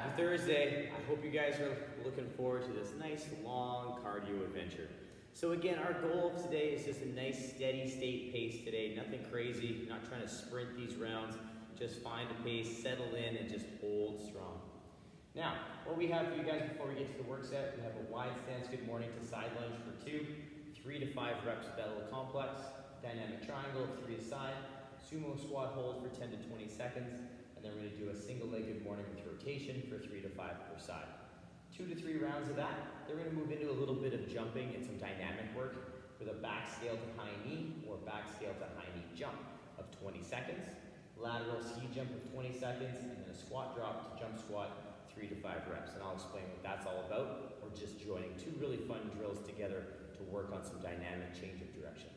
Happy Thursday. I hope you guys are looking forward to this nice long cardio adventure. So again, our goal of today is just a nice steady state pace today. Nothing crazy, not trying to sprint these rounds. Just find a pace, settle in, and just hold strong. Now, what we have for you guys before we get to the work set, we have a wide stance good morning to side lunge for 2, 3 to 5 reps of that little complex, dynamic triangle, 3 aside, sumo squat hold for 10 to 20 seconds, and then we're going to do a single leg good morning with rotation for 3 to 5 per side. 2 to 3 rounds of that. Then we're going to move into a little bit of jumping and some dynamic work with a back scale to high knee or back scale to high knee jump of 20 seconds, lateral ski jump of 20 seconds, and then a squat drop to jump squat 3 to 5 reps, and I'll explain what that's all about. We're just joining 2 really fun drills together to work on some dynamic change of direction.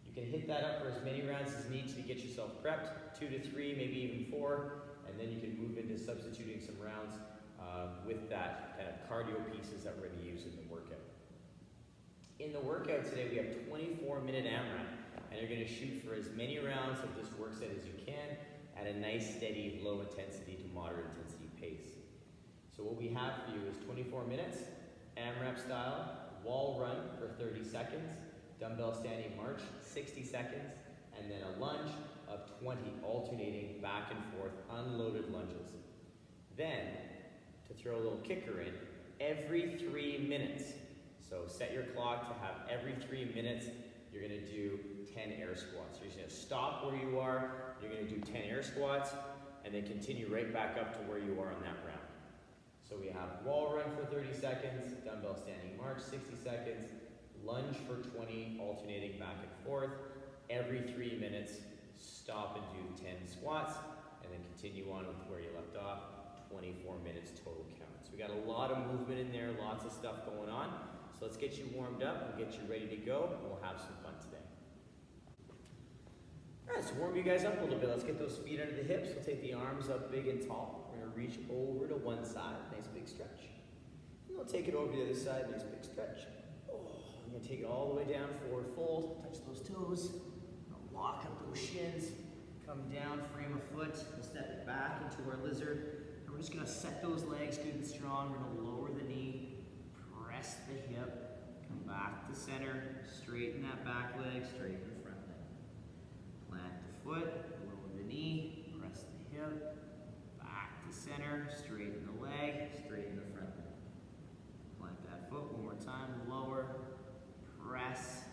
You can hit that up for as many rounds as needs to get yourself prepped, 2 to 3, maybe even 4, and then you can move into substituting some rounds with that kind of cardio pieces that we're going to use in the workout. In the workout today, we have 24-minute AMRAP, and you're going to shoot for as many rounds of this work set as you can at a nice, steady, low intensity to moderate intensity pace. So what we have for you is 24 minutes, AMRAP style, wall run for 30 seconds, dumbbell standing march, 60 seconds, and then a lunge of 20, alternating back and forth, unloaded lunges. Then, to throw a little kicker in, every 3 minutes, so set your clock to have every 3 minutes, you're going to do 10 air squats. You're just going to stop where you are, you're going to do 10 air squats, and then continue right back up to where you are on that round. So we have wall run for 30 seconds, dumbbell standing march 60 seconds, lunge for 20, alternating back and forth. Every 3 minutes, stop and do 10 squats, and then continue on with where you left off. 24 minutes total count. So we got a lot of movement in there, lots of stuff going on. So let's get you warmed up, we'll get you ready to go, and we'll have some fun today. All right, so warm you guys up a little bit. Let's get those feet under the hips. We'll take the arms up big and tall. We're gonna reach over to one side, nice big stretch. And we'll take it over to the other side, nice big stretch. Oh, I'm gonna take it all the way down, forward fold, touch those toes. Lock up those shins, come down, frame a foot, we'll step it back into our lizard. And we're just gonna set those legs good and strong. We're gonna lower the knee, press the hip, come back to center, straighten that back leg, straighten the front leg. Plant the foot, lower the knee, press the hip, back to center, straighten the leg, straighten the front leg. Plant that foot one more time, lower, press,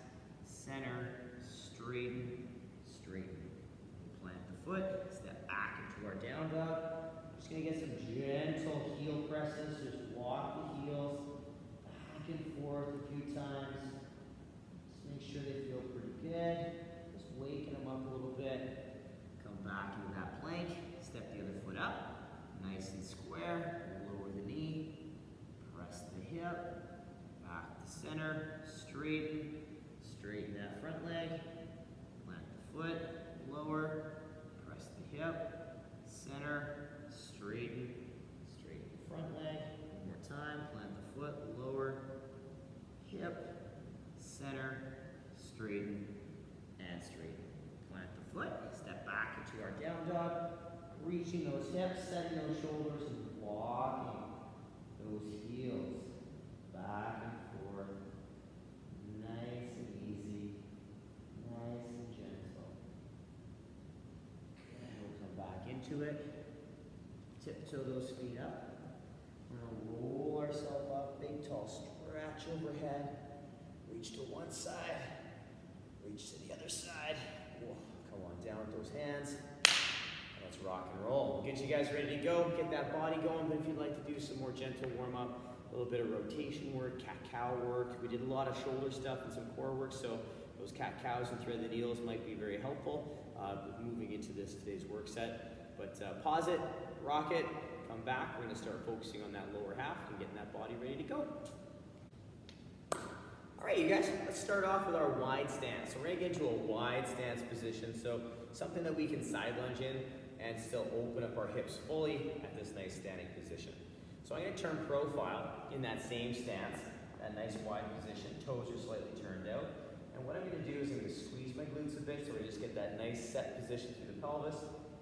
center, straighten, straighten. Plant the foot, step back into our down dog. Just gonna get some gentle heel presses. Just walk the heels back and forth a few times. Just make sure they feel pretty good. Just waking them up a little bit. Come back into that plank. Step the other foot up. Nice and square. Lower the knee. Press the hip. Back to center. Straighten. Straighten that front leg. Plant the foot. Lower. Press the hip. Center. Straighten. Straighten the front leg. One more time. Plant the foot. Lower. Hip. Center. Straighten. And straighten. Plant the foot. Step back into our down dog. Reaching those hips, setting those shoulders, and walking those heels back and forth. Nice and easy. Nice and gentle. And we'll come back into it. Tiptoe those feet up. We're going to roll ourselves up, big tall stretch overhead. Reach to one side, reach to the other side. Whoa. Come on down with those hands. Let's rock and roll. We'll get you guys ready to go, get that body going, but if you'd like to do some more gentle warm up, a little bit of rotation work, cat-cow work. We did a lot of shoulder stuff and some core work, so those cat-cows and thread the needles might be very helpful moving into today's work set. But pause it, rock it, come back. We're gonna start focusing on that lower half and getting that body ready to go. All right, you guys, let's start off with our wide stance. So we're gonna get into a wide stance position. So something that we can side lunge in and still open up our hips fully at this nice standing position. So I'm gonna turn profile in that same stance, that nice wide position, toes are slightly turned out. And what I'm gonna do is I'm gonna squeeze my glutes a bit so I just get that nice set position through the pelvis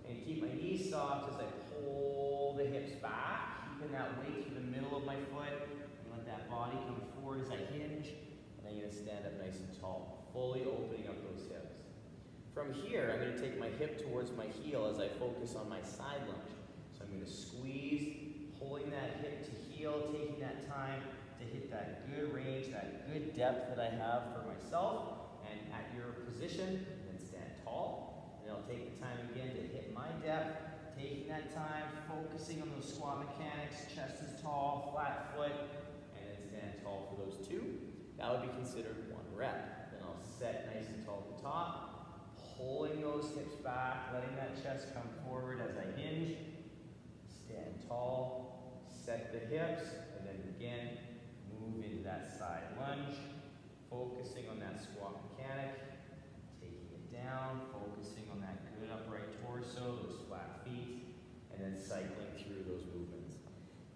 and keep my knees soft as I pull the hips back, keep that weight through the middle of my foot. I'm gonna let that body come forward as I hinge, and then you're gonna stand up nice and tall, fully opening up those hips. From here, I'm gonna take my hip towards my heel as I focus on my side lunge. So I'm gonna squeeze, pulling that hip to heel, taking that time to hit that good range, that good depth that I have for myself. And at your position, and then stand tall. And I'll take the time again to hit my depth, taking that time, focusing on those squat mechanics, chest is tall, flat foot, and then stand tall for those two. That would be considered 1 rep. Then I'll set nice and tall at the top, pulling those hips back, letting that chest come forward as I hinge. Stand tall, set the hips, and then again, move into that side lunge, focusing on that squat mechanic, taking it down, focusing on that good upright torso, those flat feet, and then cycling through those movements.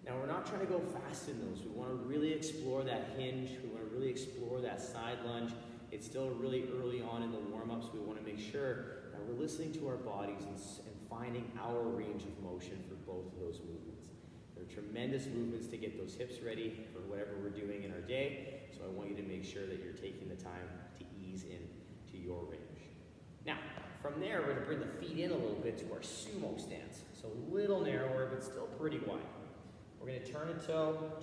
Now we're not trying to go fast in those. We want to really explore that hinge. We want to really explore that side lunge. It's still really early on in the warm-ups. We want to make sure that we're listening to our bodies and finding our range of motion for both of those movements. They're tremendous movements to get those hips ready for whatever we're doing in our day. So I want you to make sure that you're taking the time to ease into your range. Now, from there, we're going to bring the feet in a little bit to our sumo stance. So a little narrower, but still pretty wide. We're going to turn a toe,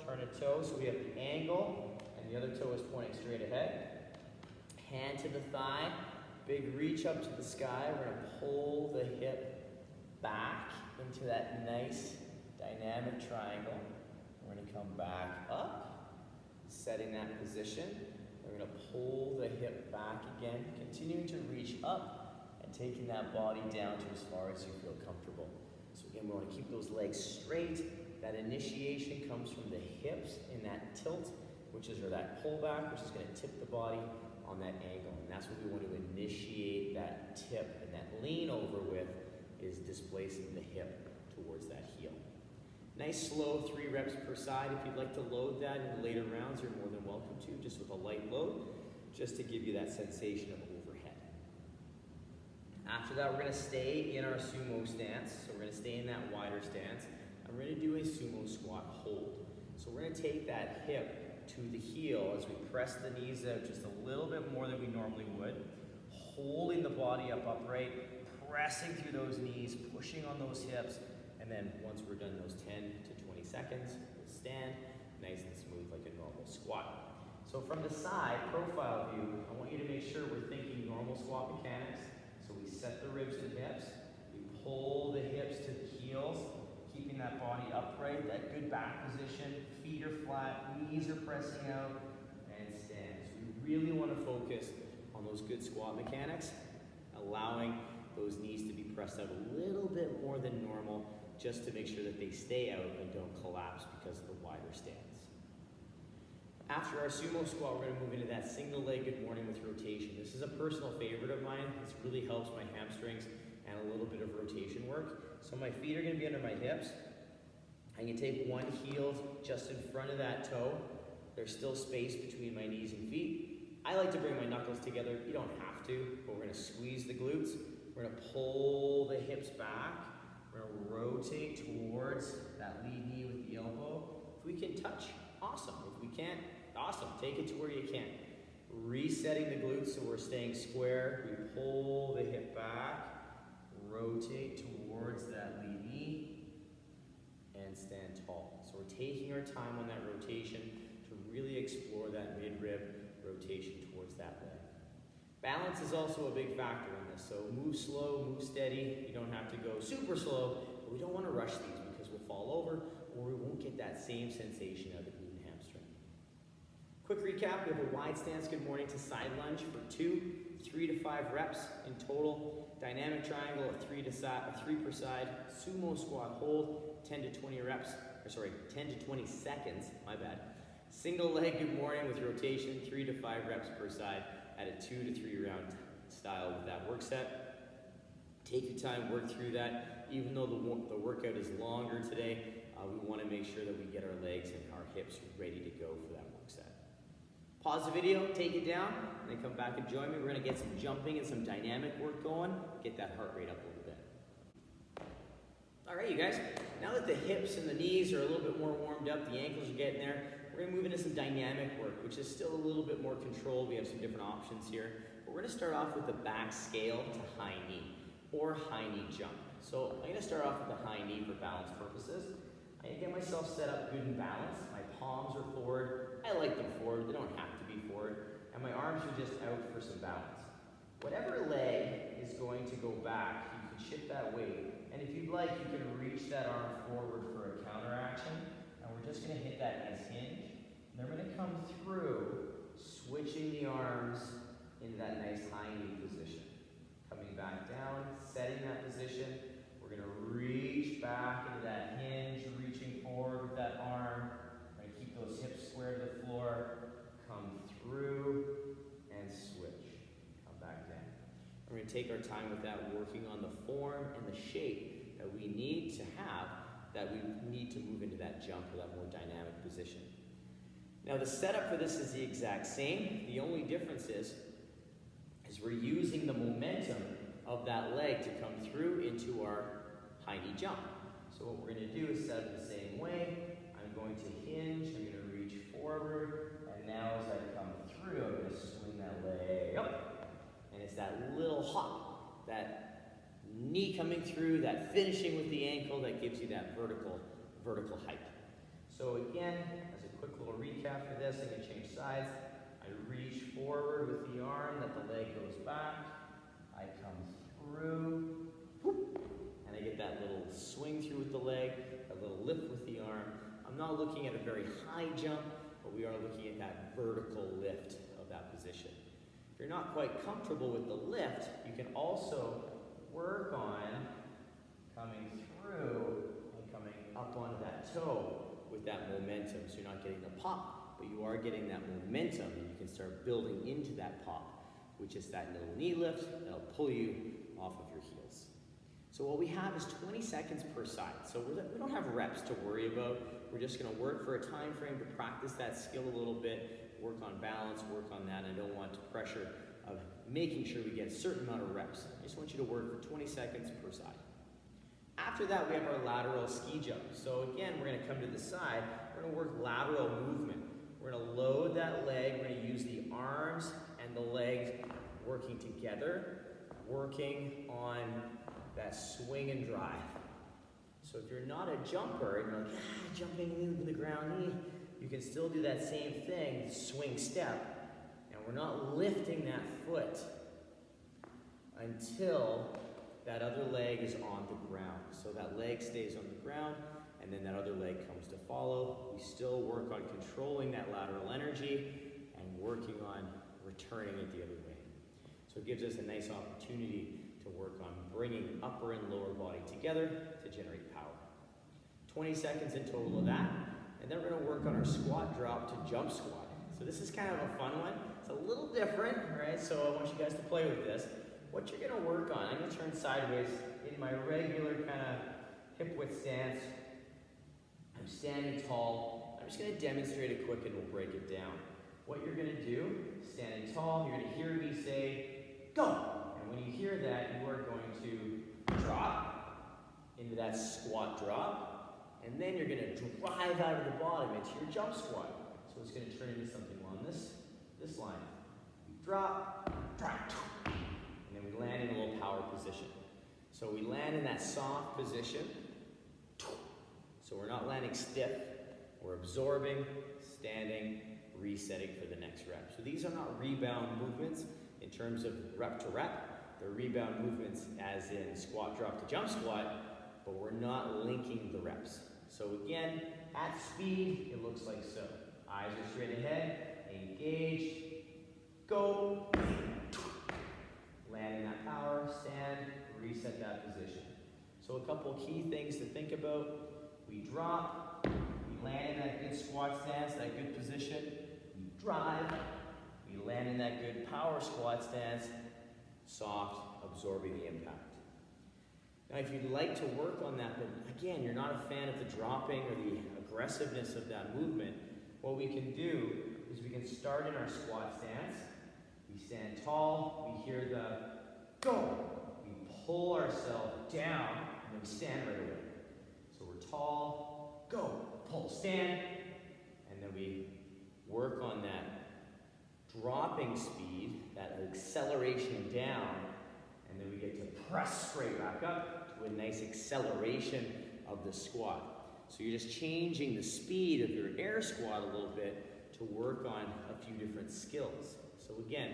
so we have the angle, and the other toe is pointing straight ahead. Hand to the thigh, big reach up to the sky. We're going to pull the hip back into that nice dynamic triangle. We're going to come back up, setting that position. We're going to pull the hip back again, continuing to reach up and taking that body down to as far as you feel comfortable. So again, we want to keep those legs straight. That initiation comes from the hips in that tilt, or that pullback, which is going to tip the body on that angle. And that's what we want to initiate that tip, and that lean over with is displacing the hip towards that heel. Nice slow 3 reps per side. If you'd like to load that in the later rounds, you're more than welcome to, just with a light load, just to give you that sensation of overhead. After that, we're going to stay in our sumo stance. So we're going to stay in that wider stance. And we're going to do a sumo squat hold. So we're going to take that hip to the heel as we press the knees out just a little bit more than we normally would, holding the body up upright, pressing through those knees, pushing on those hips, and then once we're done those 10 to 20 seconds, we'll stand nice and smooth like a normal squat. So from the side, profile view, I want you to make sure we're thinking normal squat mechanics. So we set the ribs and hips, we pull the hips to the heels, keeping that body upright, that good back position, feet are flat, knees are pressing out, and stand. So we really want to focus on those good squat mechanics, allowing those knees to be pressed out a little bit more than normal, just to make sure that they stay out and don't collapse because of the wider stance. After our sumo squat, we're going to move into that single leg good morning with rotation. This is a personal favorite of mine. This really helps my hamstrings and a little bit of rotation work. So my feet are going to be under my hips. I'm going to take one heel just in front of that toe. There's still space between my knees and feet. I like to bring my knuckles together. You don't have to, but we're going to squeeze the glutes. We're going to pull the hips back. We're going to rotate towards that lead knee with the elbow. If we can touch, awesome. If we can't, awesome. Take it to where you can. Resetting the glutes so we're staying square. We pull the hip back, rotate towards that lead knee, and stand tall. So we're taking our time on that rotation to really explore that mid-rib rotation towards that leg. Balance is also a big factor in this, so move slow, move steady. You don't have to go super slow, but we don't want to rush these because we'll fall over or we won't get that same sensation of the glute and hamstring. Quick recap, we have a wide stance good morning to side lunge for 2, 3 to 5 reps in total. Dynamic triangle of 3 per side. Sumo squat hold, 10 to 20 seconds, my bad. Single leg good morning with rotation, 3 to 5 reps per side at a 2 to 3 round style with that work set. Take your time, work through that. Even though the workout is longer today, we want to make sure that we get our legs and our hips ready to go for that work set. Pause the video, take it down, and then come back and join me. We're going to get some jumping and some dynamic work going, get that heart rate up a little bit. All right, you guys, now that the hips and the knees are a little bit more warmed up, the ankles are getting there, we're gonna move into some dynamic work, which is still a little bit more controlled. We have some different options here. But we're gonna start off with the back scale to high knee, or high knee jump. So I'm gonna start off with the high knee for balance purposes. I get myself set up good and balanced. My palms are forward. I like them forward, they don't have to be forward. And my arms are just out for some balance. Whatever leg is going to go back, you can shift that weight. And if you'd like, you can reach that arm forward for a counter action. And we're just gonna hit that nice hinge. And they're gonna come through, switching the arms into that nice high knee position. Coming back down, setting that position. We're gonna reach back into that hinge, reaching forward with that arm. We're gonna keep those hips square to the floor. Come through and switch. Come back down. We're going to take our time with that, working on the form and the shape that we need to have, that we need to move into that jump or that more dynamic position. Now the setup for this is the exact same. The only difference is we're using the momentum of that leg to come through into our high knee jump. So what we're going to do is set it the same way. I'm going to hinge, I'm going to reach forward, and now as I come through, I'm going to swing that leg up. And it's that little hop, that knee coming through, that finishing with the ankle that gives you that vertical height. So again, as a quick little recap for this, I'm going to change sides. I reach forward with the arm, that the leg goes back. I come through, and I get that little swing through with the leg, a little lift with the arm. I'm not looking at a very high jump, but we are looking at that vertical lift of that position. If you're not quite comfortable with the lift, you can also work on coming through and coming up onto that toe with that momentum. So you're not getting the pop, but you are getting that momentum, and you can start building into that pop, which is that little knee lift that'll pull you off of your heels. So what we have is 20 seconds per side. So we don't have reps to worry about. We're just gonna work for a time frame to practice that skill a little bit, work on balance, work on that. I don't want to pressure of making sure we get a certain amount of reps. I just want you to work for 20 seconds per side. After that, we have our lateral ski jump. So again, we're gonna come to the side. We're gonna work lateral movement. We're gonna load that leg. We're gonna use the arms and the legs working together, working on that swing and drive. So if you're not a jumper and you're like, jumping into the ground, you can still do that same thing, swing step, and we're not lifting that foot until that other leg is on the ground. So that leg stays on the ground, and then that other leg comes to follow. We still work on controlling that lateral energy and working on returning it the other way. So it gives us a nice opportunity to work on bringing upper and lower body together to generate power. 20 seconds in total of that, and then we're gonna work on our squat drop to jump squat. So this is kind of a fun one. It's a little different, right? So I want you guys to play with this. What you're gonna work on, I'm gonna turn sideways in my regular kind of hip width stance. I'm standing tall. I'm just gonna demonstrate it quick and we'll break it down. What you're gonna do, standing tall, you're gonna hear me say, go! And when you hear that, you are going to drop into that squat drop, and then you're gonna drive out of the bottom into your jump squat. So it's gonna turn into something along this line. We drop, and then we land in a little power position. So we land in that soft position. So we're not landing stiff, we're absorbing, standing, resetting for the next rep. So these are not rebound movements in terms of rep to rep. They're rebound movements as in squat drop to jump squat, but we're not linking the reps. So again, at speed, it looks like so. Eyes are straight ahead, engaged, go, land in that power, stand, reset that position. So a couple key things to think about. We drop, we land in that good squat stance, that good position. We drive, we land in that good power squat stance, soft, absorbing the impact. Now if you'd like to work on that, but again, you're not a fan of the dropping or the aggressiveness of that movement, what we can do is we can start in our squat stance. We stand tall, we hear the go. We pull ourselves down, and then we stand right away. tall, go, pull, stand, and then we work on that dropping speed, that acceleration down, and then we get to press straight back up to a nice acceleration of the squat. So you're just changing the speed of your air squat a little bit to work on a few different skills. So again,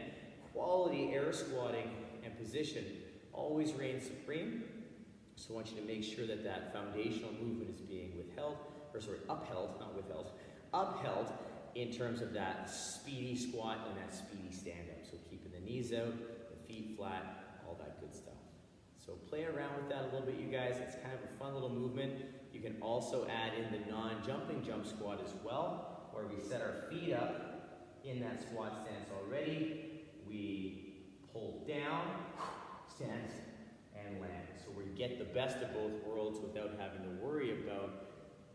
quality air squatting and position always reigns supreme. So I want you to make sure that that foundational movement is being upheld in terms of that speedy squat and that speedy stand up. So keeping the knees out, the feet flat, all that good stuff. So play around with that a little bit, you guys. It's kind of a fun little movement. You can also add in the non-jumping jump squat as well, where we set our feet up in that squat stance already. We pull down, stand, and land. So we get the best of both worlds without having to worry about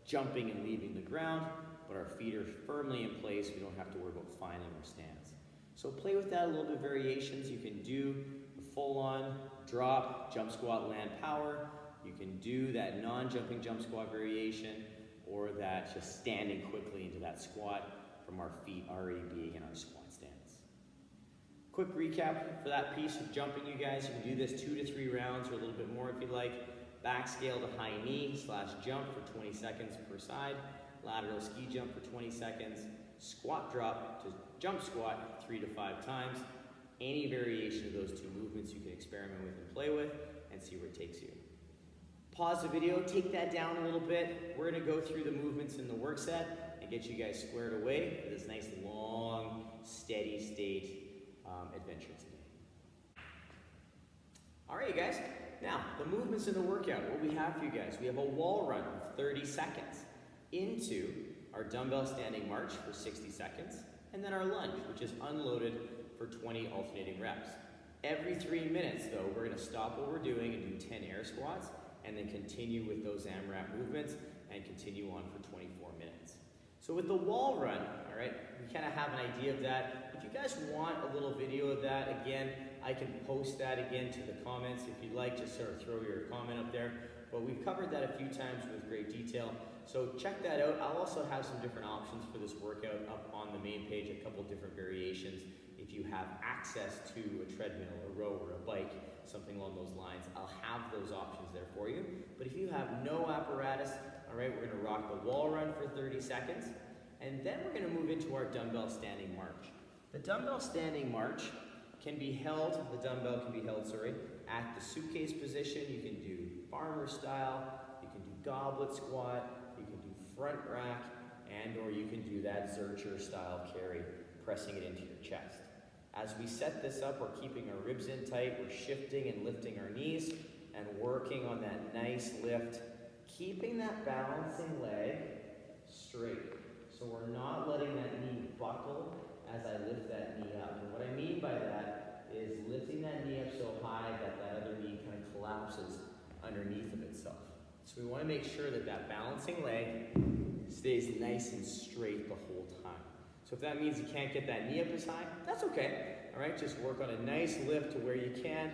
jumping and leaving the ground, but our feet are firmly in place. We don't have to worry about finding our stance. So play with that a little bit, variations. You can do the full-on drop, jump squat, land power. You can do that non-jumping jump squat variation, or that just standing quickly into that squat from our feet already being in our squat stance. Quick recap for that piece of jumping, you guys. You can do this 2 to 3 rounds or a little bit more if you like. Back scale to high knee / jump for 20 seconds per side. Lateral ski jump for 20 seconds. Squat drop to jump squat 3 to 5 times. Any variation of those 2 movements you can experiment with and play with and see where it takes you. Pause the video, take that down a little bit. We're gonna go through the movements in the work set and get you guys squared away for this nice long, steady state adventure today. All right, you guys. Now, the movements in the workout, what we have for you guys. We have a wall run of 30 seconds into our dumbbell standing march for 60 seconds, and then our lunge, which is unloaded for 20 alternating reps. Every 3 minutes, though, we're gonna stop what we're doing and do 10 air squats, and then continue with those AMRAP movements and continue on for 24 minutes. So with the wall run, all right, we kind of have an idea of that. If you guys want a little video of that, again, I can post that again to the comments if you'd like, just sort of throw your comment up there. But we've covered that a few times with great detail. So check that out. I'll also have some different options for this workout up on the main page, a couple different variations. If you have access to a treadmill, a row, or a bike, something along those lines, I'll have those options there for you. But if you have no apparatus, all right, we're gonna rock the wall run for 30 seconds, and then we're gonna move into our dumbbell standing march. The dumbbell standing march can be held, at the suitcase position. You can do farmer style, you can do goblet squat, you can do front rack, and or you can do that Zercher style carry, pressing it into your chest. As we set this up, we're keeping our ribs in tight, we're shifting and lifting our knees, and working on that nice lift, keeping that balancing leg straight. So we're not letting that knee buckle as I lift that knee up. And what I mean by that is lifting that knee up so high that that other knee kind of collapses underneath of itself. So we want to make sure that that balancing leg stays nice and straight the whole time. So if that means you can't get that knee up as high, that's okay. All right, just work on a nice lift to where you can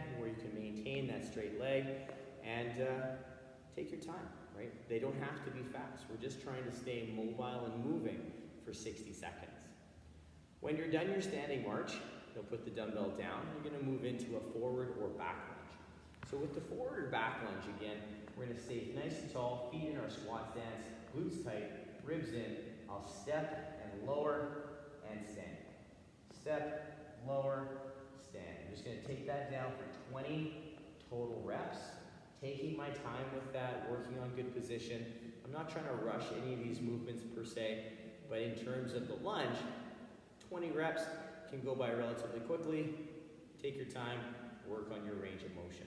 maintain that straight leg, and take your time, right? They don't have to be fast. We're just trying to stay mobile and moving for 60 seconds. When you're done your standing march, you'll put the dumbbell down. You're gonna move into a forward or back lunge. So with the forward or back lunge, again, we're gonna stay nice and tall, feet in our squat stance, glutes tight, ribs in. I'll step and lower and stand. Step, lower, stand. I'm just gonna take that down for 20 total reps. Taking my time with that, working on good position. I'm not trying to rush any of these movements per se, but in terms of the lunge, 20 reps can go by relatively quickly. Take your time, work on your range of motion.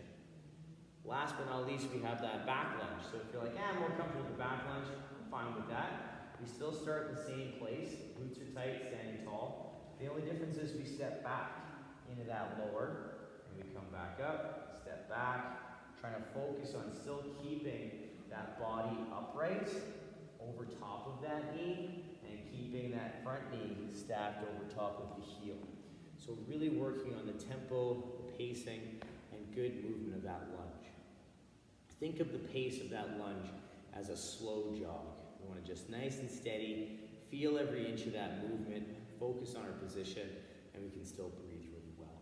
Last but not least, we have that back lunge. So if you're like, I'm more comfortable with the back lunge, I'm fine with that. We still start in the same place. Glutes are tight, standing tall. The only difference is we step back into that lower, and we come back up, step back, trying to focus on still keeping that body upright over top of that knee, and keeping that front knee stacked over top of the heel. So really working on the tempo, the pacing, and good movement of that lunge. Think of the pace of that lunge as a slow jog. We want to just nice and steady, feel every inch of that movement, focus on our position, and we can still breathe really well.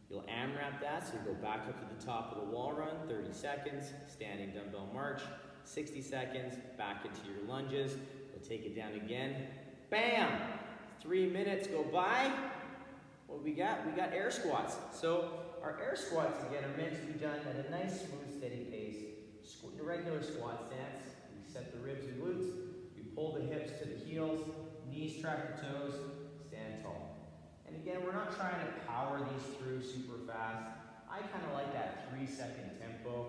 You'll AMRAP that, so you go back up to the top of the wall run, 30 seconds, standing dumbbell march, 60 seconds, back into your lunges. You'll take it down again. Bam! 3 minutes go by. What we got? We got air squats. So our air squats, again, are meant to be done at a nice, smooth, steady pace. Regular squat stance. We set the ribs and glutes. We pull the hips to the heels, knees track the toes, stand tall. And again, we're not trying to power these through super fast. I kind of like that 3-second tempo.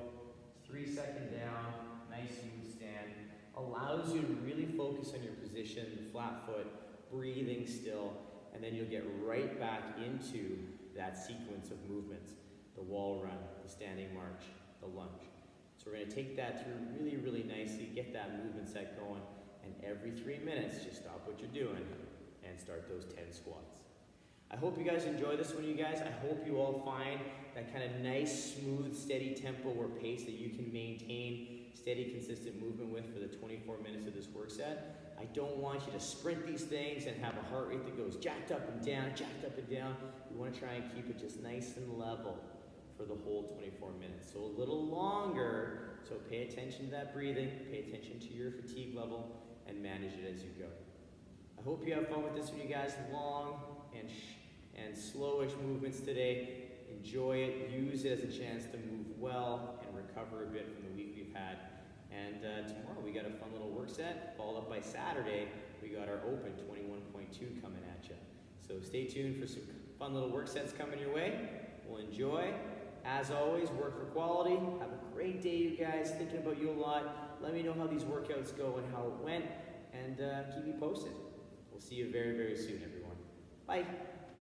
3 second down, nice smooth stand. Allows you to really focus on your position, the flat foot, breathing still, and then you'll get right back into that sequence of movements. The wall run, the standing march, the lunge. So we're going to take that through really, really nicely, get that movement set going, and every 3 minutes, just stop what you're doing and start those 10 squats. I hope you guys enjoy this one, you guys. I hope you all find that kind of nice, smooth, steady tempo or pace that you can maintain steady, consistent movement with for the 24 minutes of this work set. I don't want you to sprint these things and have a heart rate that goes jacked up and down, jacked up and down. We want to try and keep it just nice and level for the whole 24 minutes. So a little longer, so pay attention to that breathing, pay attention to your fatigue level, and manage it as you go. I hope you have fun with this one, you guys. Long and slowish movements today. Enjoy it, use it as a chance to move well and recover a bit from the week we've had. And tomorrow we got a fun little work set, followed up by Saturday, we got our open 21.2 coming at you. So stay tuned for some fun little work sets coming your way. We'll enjoy. As always, work for quality. Have a great day, you guys. Thinking about you a lot. Let me know how these workouts go and how it went, and keep me posted. We'll see you very, very soon, everyone. Bye.